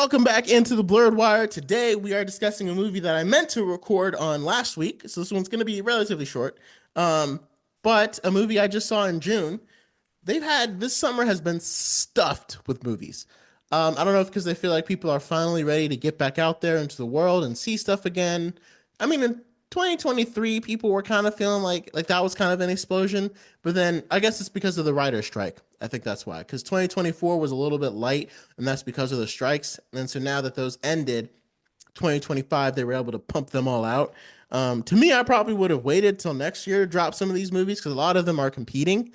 Welcome back into the Blurred Wire. Today we are discussing a movie that I meant to record on last week, so this one's going to be relatively short. Um, but a movie I just saw in June. This summer has been stuffed with movies. I don't know if because they feel like people are finally ready to get back out there into the world and see stuff again. I mean, in 2023, people were kind of feeling like that was kind of an explosion, but then I guess it's because of the writer's strike. I think that's why. Because 2024 was a little bit light, and that's because of the strikes. And so now that those ended, 2025 they were able to pump them all out. To me, I probably would have waited till next year to drop some of these movies because a lot of them are competing.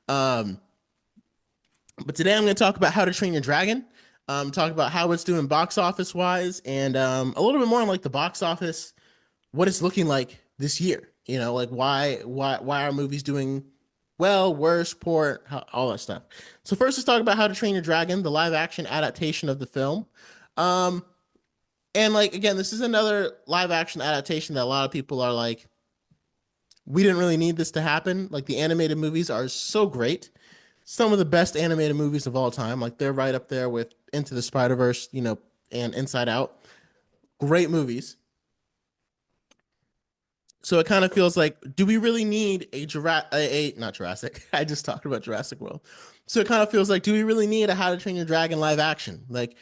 Um, but today I'm going to talk about How to Train Your Dragon. Talk about how it's doing box office wise, and a little bit more on like the box office, what it's looking like this year. You know, like why are movies doing well, worse, poor, all that stuff. So first, let's talk about How to Train Your Dragon, the live action adaptation of the film. Um, and like again, this is another live action adaptation that a lot of people are like, we didn't really need this to happen. Like the animated movies are so great, some of the best animated movies of all time. Like they're right up there with Into the Spider-Verse, and Inside Out. Great movies. So it kind of feels like, do we really need not Jurassic? I just talked about Jurassic World. So it kind of feels like, do we really need a How to Train Your Dragon live action? Like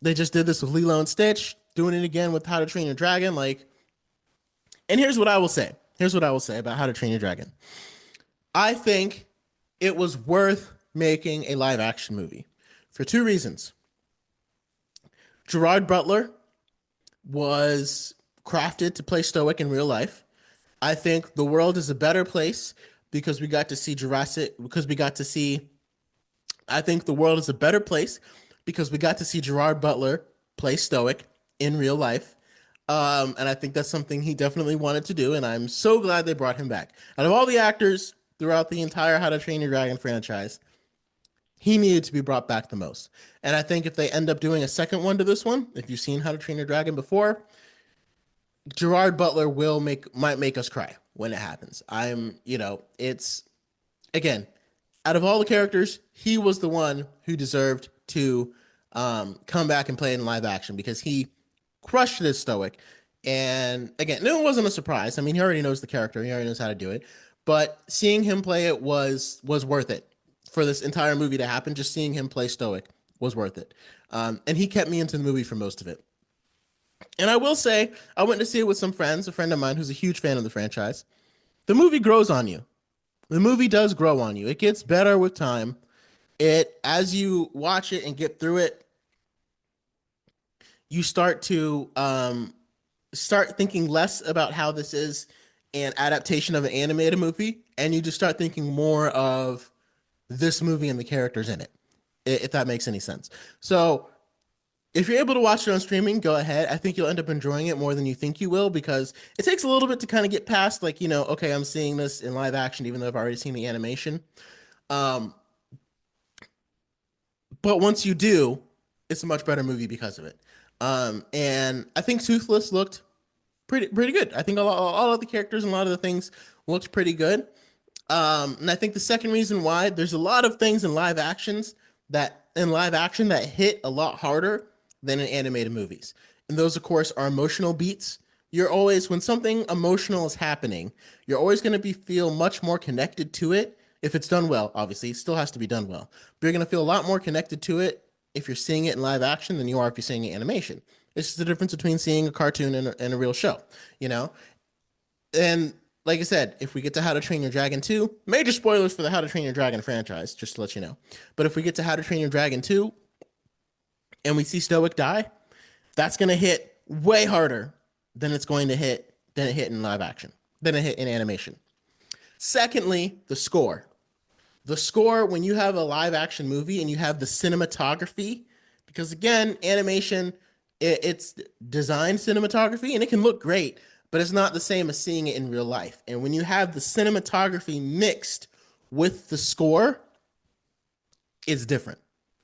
they just did this with Lilo and Stitch, doing it again with How to Train Your Dragon. And here's what I will say. Here's what I will say about How to Train Your Dragon. I think it was worth making a live action movie for two reasons. Gerard Butler was crafted to play stoic in real life. I think the world is a better place because we got to see I think the world is a better place because we got to see Gerard Butler play stoic in real life. And I think that's something he definitely wanted to do, and I'm so glad they brought him back. Out of all the actors throughout the entire How to Train Your Dragon franchise, he needed to be brought back the most. And I think if they end up doing a second one to this one, if you've seen How to Train Your Dragon before, Gerard Butler might make us cry when it happens. It's again, out of all the characters, he was the one who deserved to come back and play in live action because he crushed this stoic. And again, no, it wasn't a surprise. I mean, he already knows the character, he already knows how to do it. But seeing him play it was worth it for this entire movie to happen. Just seeing him play stoic was worth it. And he kept me into the movie for most of it. And I will say, I went to see it with some friends, a friend of mine who's a huge fan of the franchise. The movie grows on you. The movie does grow on you. It gets better with time. As you watch it and get through it, you start thinking less about how this is an adaptation of an animated movie, and you just start thinking more of this movie and the characters in it, if that makes any sense. So if you're able to watch it on streaming, go ahead. I think you'll end up enjoying it more than you think you will because it takes a little bit to kind of get past, okay, I'm seeing this in live action, even though I've already seen the animation. But once you do, it's a much better movie because of it. And I think Toothless looked pretty good. I think all of the characters and a lot of the things looked pretty good. And I think the second reason why there's a lot of things in live action that hit a lot harder than in animated movies. And those, of course, are emotional beats. When something emotional is happening, you're always going to feel much more connected to it if it's done well. Obviously, it still has to be done well. But you're going to feel a lot more connected to it if you're seeing it in live action than you are if you're seeing it in animation. It's just the difference between seeing a cartoon and a real show, you know? And like I said, if we get to How to Train Your Dragon 2, major spoilers for the How to Train Your Dragon franchise, just to let you know. But if we get to How to Train Your Dragon 2 and we see Stoic die, that's going to hit way harder than it hit in live action, than it hit in animation. Secondly, the score. The score, when you have a live action movie and you have the cinematography, because again, animation, it's designed cinematography and it can look great, but it's not the same as seeing it in real life. And when you have the cinematography mixed with the score, it's different.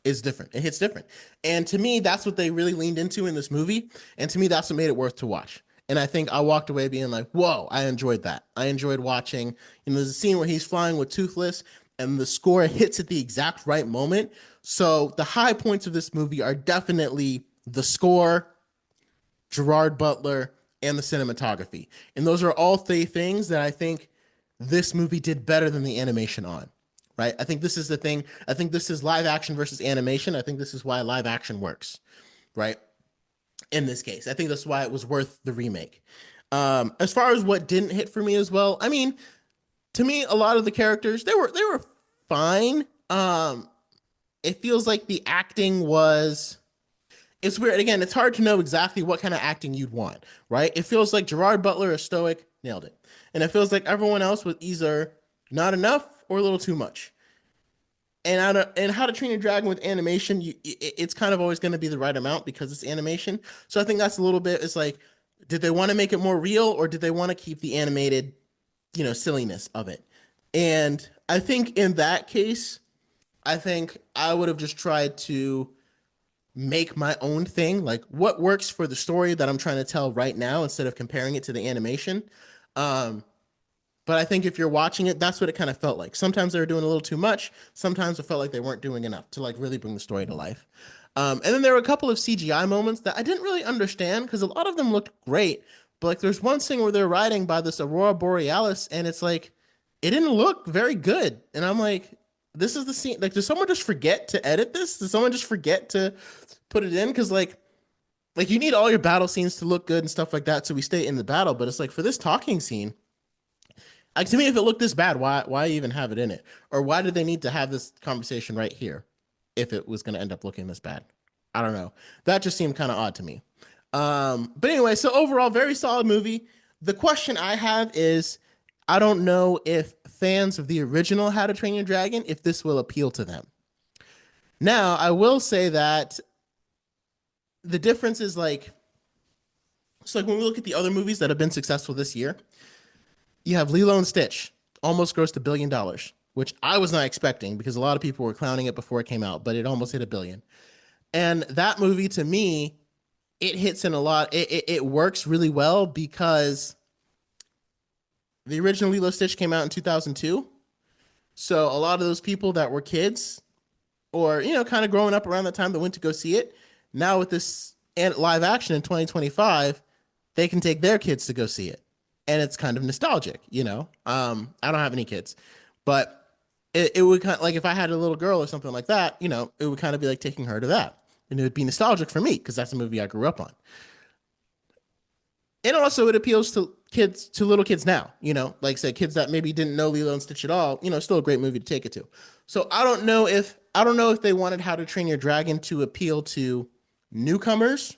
It's different. It hits different. And to me, that's what they really leaned into in this movie. And to me, that's what made it worth to watch. And I think I walked away being like, whoa, I enjoyed that. I enjoyed watching, there's a scene where he's flying with Toothless and the score hits at the exact right moment. So the high points of this movie are definitely the score, Gerard Butler, and the cinematography. And those are all three things that I think this movie did better than the animation on. Right? I think this is the thing. I think this is live action versus animation. I think this is why live action works. Right? In this case, I think that's why it was worth the remake. As far as what didn't hit for me as well, I mean, to me, a lot of the characters they were fine. It feels like the acting was it's weird. Again, it's hard to know exactly what kind of acting you'd want, right? It feels like Gerard Butler is stoic, nailed it. And it feels like everyone else was either not enough or a little too much. And How to Train Your Dragon with animation, it's kind of always going to be the right amount because it's animation. So I think that's a little bit. It's like, did they want to make it more real or did they want to keep the animated, silliness of it? And I think in that case, I think I would have just tried to make my own thing, like what works for the story that I'm trying to tell right now instead of comparing it to the animation. Um, but I think if you're watching it, that's what it kind of felt like. Sometimes they were doing a little too much. Sometimes it felt like they weren't doing enough to like really bring the story to life. And then there were a couple of CGI moments that I didn't really understand because a lot of them looked great. But like there's one scene where they're riding by this Aurora Borealis and it's like it didn't look very good. And I'm like, this is the scene. Like, did someone just forget to edit this? Did someone just forget to put it in? Because like you need all your battle scenes to look good and stuff like that so we stay in the battle. But it's like for this talking scene, like to me, if it looked this bad, why even have it in it? Or why did they need to have this conversation right here if it was going to end up looking this bad? I don't know. That just seemed kind of odd to me. But anyway, so overall, very solid movie. The question I have is, I don't know if fans of the original How to Train Your Dragon, if this will appeal to them. Now, I will say that the difference is like, so like when we look at the other movies that have been successful this year, you have Lilo and Stitch, almost grossed $1 billion, which I was not expecting because a lot of people were clowning it before it came out, but it almost hit $1 billion. And that movie to me, it hits in a lot. It works really well because the original Lilo Stitch came out in 2002. So a lot of those people that were kids or, kind of growing up around that time that went to go see it, now with this live action in 2025, they can take their kids to go see it. And it's kind of nostalgic. I don't have any kids, but it would kind of like if I had a little girl or something like that, it would kind of be like taking her to that. And it would be nostalgic for me because that's a movie I grew up on. And also it appeals to kids, to little kids now, like I said, kids that maybe didn't know Lilo and Stitch at all, still a great movie to take it to. So I don't know if they wanted How to Train Your Dragon to appeal to newcomers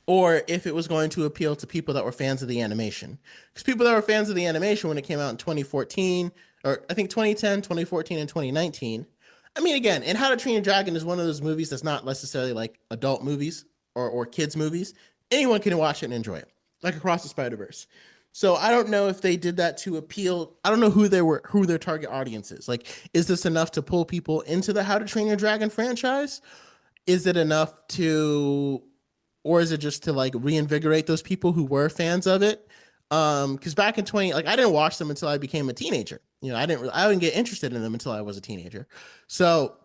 or if it was going to appeal to people that were fans of the animation. Because people that were fans of the animation when it came out in 2014, or I think 2010, 2014, and 2019. I mean, again, and How to Train Your Dragon is one of those movies that's not necessarily like adult movies or kids movies. Anyone can watch it and enjoy it, like Across the Spider-Verse. So I don't know if they did that to appeal. I don't know who their target audience is. Like, is this enough to pull people into the How to Train Your Dragon franchise? Is it enough to, or is it just to like reinvigorate those people who were fans of it? Because back in 20, like I didn't watch them until I became a teenager. I didn't get interested in them until I was a teenager. So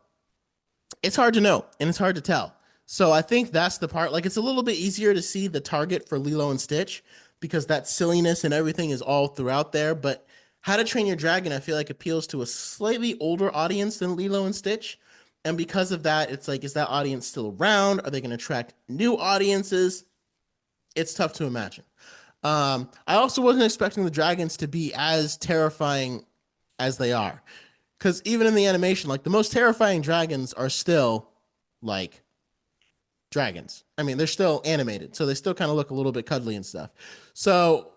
it's hard to know and it's hard to tell. So I think that's the part. Like it's a little bit easier to see the target for Lilo and Stitch because that silliness and everything is all throughout there. But How to Train Your Dragon, I feel like appeals to a slightly older audience than Lilo and Stitch. And because of that, it's like, is that audience still around? Are they going to attract new audiences? It's tough to imagine. I also wasn't expecting the dragons to be as terrifying as they are. Because even in the animation, like the most terrifying dragons are still like dragons. I mean, they're still animated, so they still kind of look a little bit cuddly and stuff. So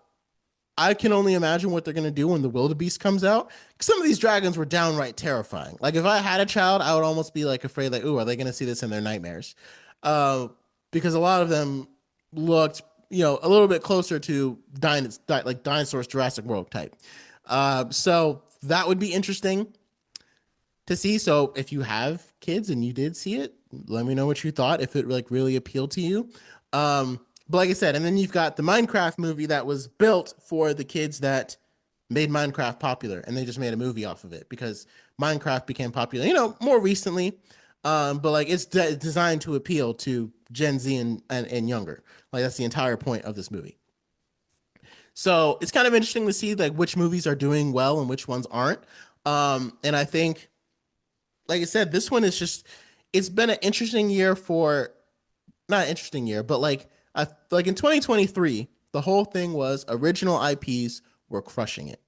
I can only imagine what they're going to do when the wildebeest comes out. Some of these dragons were downright terrifying. Like if I had a child, I would almost be like afraid, like, ooh, are they going to see this in their nightmares? Because a lot of them looked, a little bit closer to like dinosaurs, Jurassic World type. So that would be interesting to see. So if you have kids and you did see it, let me know what you thought, if it like really appealed to you. But like I said, and then you've got the Minecraft movie that was built for the kids that made Minecraft popular, and they just made a movie off of it because Minecraft became popular, more recently. But like it's designed to appeal to Gen Z and younger. Like that's the entire point of this movie. So it's kind of interesting to see like which movies are doing well and which ones aren't. And I think, like I said, this one is just it's been an interesting year for not an interesting year, but like in 2023, the whole thing was original IPs were crushing it.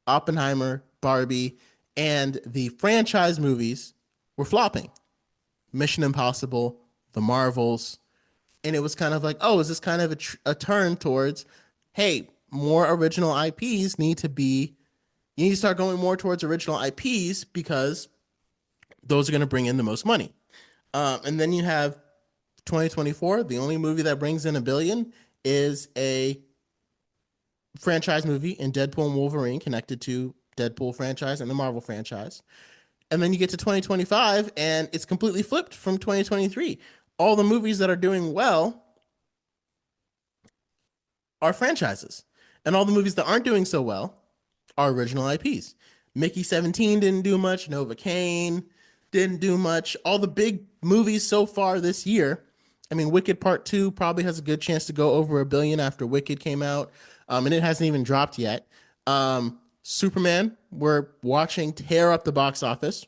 Oppenheimer, Barbie, and the franchise movies were flopping. Mission Impossible, The Marvels, and it was kind of like, oh, is this kind of a turn towards, hey, more original IPs need to be, you need to start going more towards original IPs because those are going to bring in the most money. And then you have 2024, the only movie that brings in a billion is a franchise movie in Deadpool and Wolverine connected to Deadpool franchise and the Marvel franchise. And then you get to 2025 and it's completely flipped from 2023. All the movies that are doing well are franchises. And all the movies that aren't doing so well are original IPs. Mickey 17 didn't do much, Novacane didn't do much. All the big movies so far this year. I mean, Wicked Part 2 probably has a good chance to go over a billion after Wicked came out. And it hasn't even dropped yet. Superman, we're watching tear up the box office.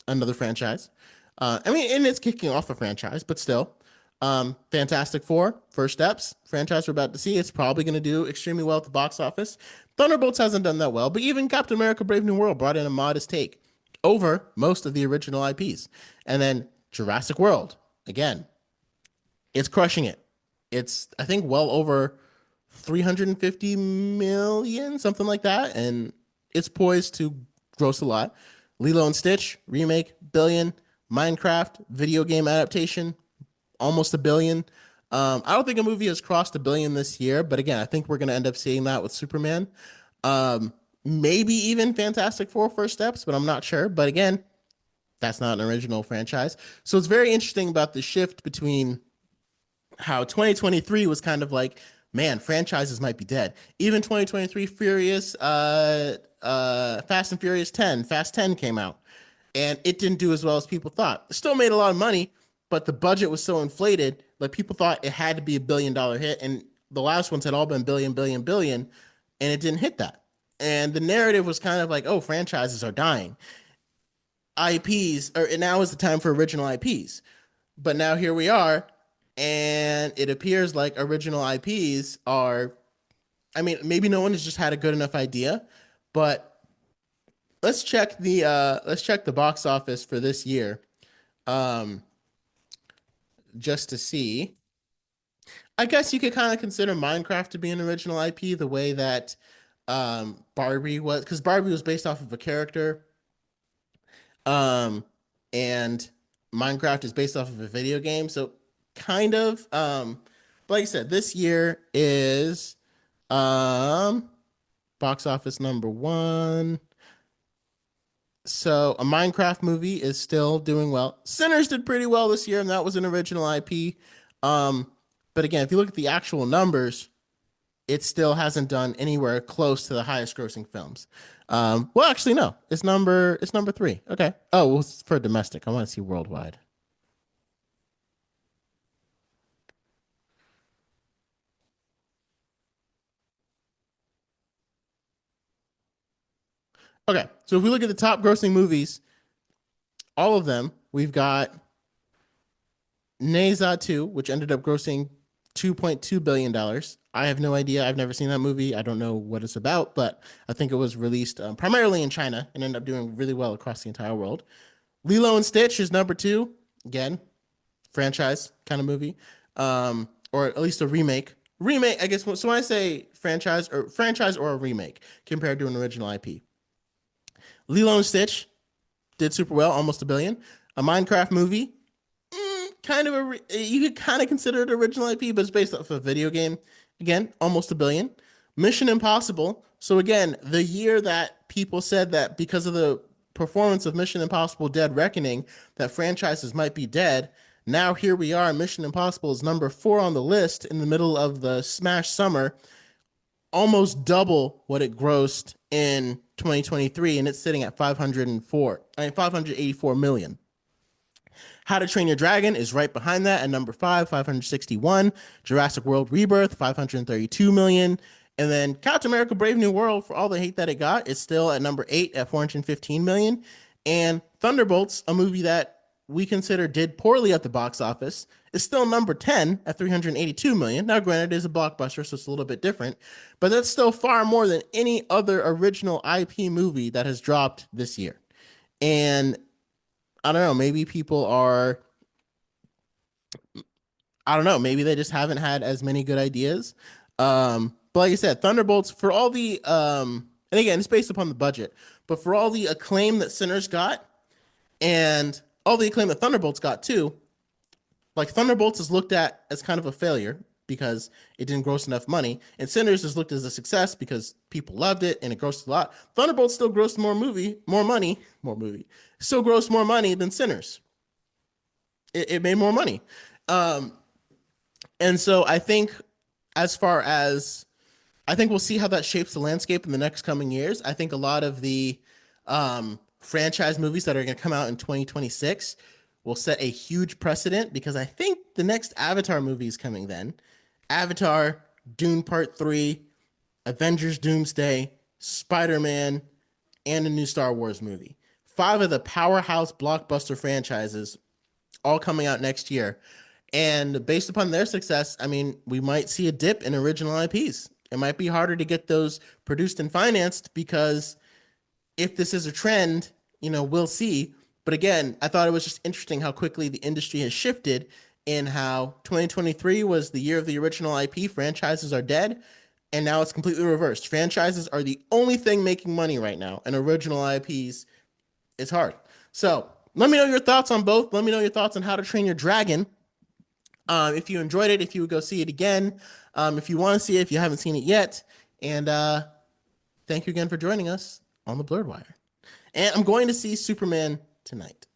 Another franchise. I mean, and it's kicking off a franchise, but still. Fantastic Four, First Steps, franchise we're about to see. It's probably going to do extremely well at the box office. Thunderbolts hasn't done that well, but even Captain America Brave New World brought in a modest take over most of the original IPs. And then Jurassic World, again, it's crushing it. It's, I think, well over 350 million, something like that. And it's poised to gross a lot. Lilo and Stitch, remake, billion. Minecraft, video game adaptation, almost a billion. I don't think a movie has crossed a billion this year, but again, I think we're going to end up seeing that with Superman. Maybe even Fantastic Four First Steps, but I'm not sure. But again, that's not an original franchise. So it's very interesting about the shift between how 2023 was kind of like, man, franchises might be dead. Even 2023 Fast and Furious 10, Fast 10 came out and it didn't do as well as people thought. It still made a lot of money, but the budget was so inflated, like people thought it had to be $1 billion hit, and the last ones had all been billion, billion, billion, and it didn't hit that. And the narrative was kind of like, oh, franchises are dying. IPs, or now is the time for original IPs. But now here we are, and it appears like original IPs are, I mean, maybe no one has just had a good enough idea, but let's check the box office for this year. Um, just to see. I guess you could kind of consider Minecraft to be an original IP the way that Barbie was, because Barbie was based off of a character, um, and Minecraft is based off of a video game. So kind of, but like I said, this year is um, box office number one. So a Minecraft movie is still doing well. Sinners did pretty well this year, and that was an original IP. Um, but again, if you look at the actual numbers, it still hasn't done anywhere close to the highest grossing films. Well, actually, no, it's number three. Okay. Oh, well, it's for domestic. I want to see worldwide. Okay, so if we look at the top grossing movies, all of them, we've got Neza 2, which ended up grossing $2.2 billion. I have no idea. I've never seen that movie. I don't know what it's about, but I think it was released primarily in China and ended up doing really well across the entire world. Lilo and Stitch is number two. Again, franchise kind of movie, or at least a remake. Remake, I guess. So when I say franchise or a remake compared to an original IP, Lilo and Stitch did super well, almost a billion. A Minecraft movie, kind of you could kind of consider it original IP, but it's based off a video game. Again, almost a billion. Mission Impossible. So again, the year that people said that because of the performance of Mission Impossible Dead Reckoning, that franchises might be dead. Now here we are. Mission Impossible is number four on the list in the middle of the Smash Summer. almost double what it grossed in 2023, and it's sitting at 584 million. How to Train Your Dragon is right behind that at number 5, 561. Jurassic World Rebirth, 532 million. And then Captain America Brave New World, for all the hate that it got, is still at number 8 at 415 million. And Thunderbolts, a movie that we consider did poorly at the box office, is still number 10 at 382 million. Now, granted, it is a blockbuster, so it's a little bit different, but that's still far more than any other original IP movie that has dropped this year. And I don't know, maybe people are, I don't know, maybe they just haven't had as many good ideas. But like I said, Thunderbolts, for all the, and again, it's based upon the budget, but for all the acclaim that Sinners got and all the acclaim that Thunderbolts got too, like Thunderbolts is looked at as kind of a failure because it didn't gross enough money, and Sinners is looked as a success because people loved it and it grossed a lot. Thunderbolts still grossed more movie, still grossed more money than Sinners. It made more money. Um, and so I think, as far as I think we'll see how that shapes the landscape in the next coming years. I think a lot of the franchise movies that are going to come out in 2026 will set a huge precedent because I think the next Avatar movie is coming then. Avatar, Dune Part 3, Avengers Doomsday, Spider-Man, and a new Star Wars movie. Five of the powerhouse blockbuster franchises all coming out next year. And based upon their success, I mean, we might see a dip in original IPs. It might be harder to get those produced and financed because if this is a trend, we'll see. But again, I thought it was just interesting how quickly the industry has shifted in how 2023 was the year of the original IP. Franchises are dead. And now it's completely reversed. Franchises are the only thing making money right now, and original IPs, it's hard. So let me know your thoughts on both. Let me know your thoughts on How to Train Your Dragon. If you enjoyed it, if you would go see it again, if you want to see it, if you haven't seen it yet. And thank you again for joining us on the Blurred Wire. And I'm going to see Superman tonight.